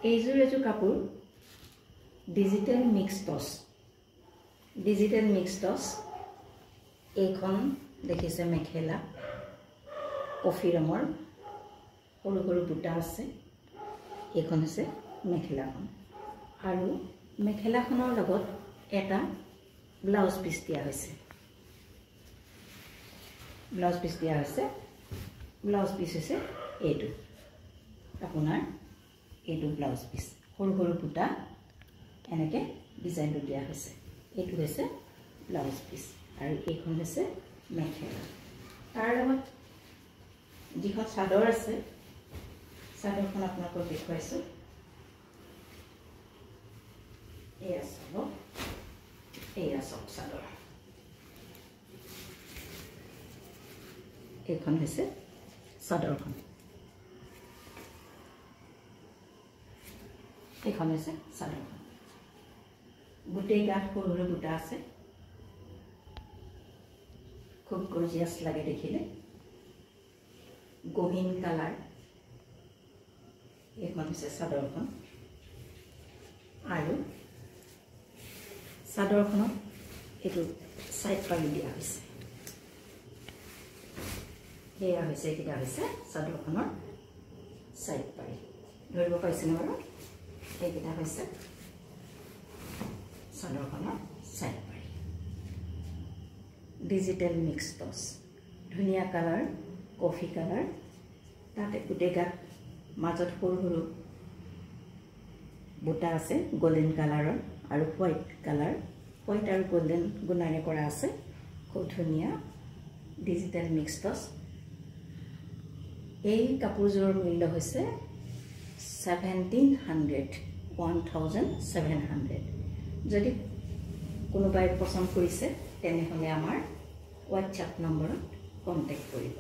এইযোৰ এযোৰ কাপোৰ ডিজিটেল মিক্স টছ এইখন দেখিছে মেখেলা কফি ৰঙৰ সৰু সৰু বুটা আছে এইখন হৈছে মেখেলাখন আৰু মেখেলাখনৰ লগত এটা ব্লাউজ পিস দিয়া হৈছে ব্লাউজ পিস হৈছে এইটো আপোনাৰ এইটো ব্লাউজ পিস সৰু সৰু বুটা এনেকে ডিজাইনটো দিয়া হৈছে এইটো হৈছে ব্লাউজ পিস আৰু এইখন হৈছে মেখেলা তাৰ লগত যিখন চাদৰ আছে চাদৰখন আপোনাক দেখুৱাইছো এয়া সব চাদৰ এইখন হৈছে চাদৰখন এইখন হৈছে চাদৰখন গোটেই গাত সৰু সৰু বুটা আছে খুব গৰ্জিয়াছ লাগে দেখিলে গহীন কালাৰ এইখন হৈছে চাদৰখন আৰু চাদৰখনত এইটো সাইড পাৰি দিয়া হৈছে এয়া হৈছে কিটা হৈছে চাদৰখনৰ সাইড পাৰি ধৰিব পাইছেনে বাৰু এইকিটা হৈছে চাদৰখনৰ সাইড পাৰি ডিজিটেল মিক্স টছ ধুনীয়া কালাৰ কফি কালাৰ তাতে গোটেই গাত মাজত সৰু সৰু বুটা আছে গোল্ডেন কালাৰৰ আৰু হোৱাইট কালাৰ হোৱাইট আৰু গোল্ডেন গুণাৰে কৰা আছে খুব ধুনীয়া ডিজিটেল মিক্স টছ এই কাপোৰযোৰৰ মূল্য হৈছে 1700 যদি কোনোবাই পছন্দ কৰিছে তেনেহলে আমাৰ WhatsApp নম্বৰত কন্টেক্ট কৰিব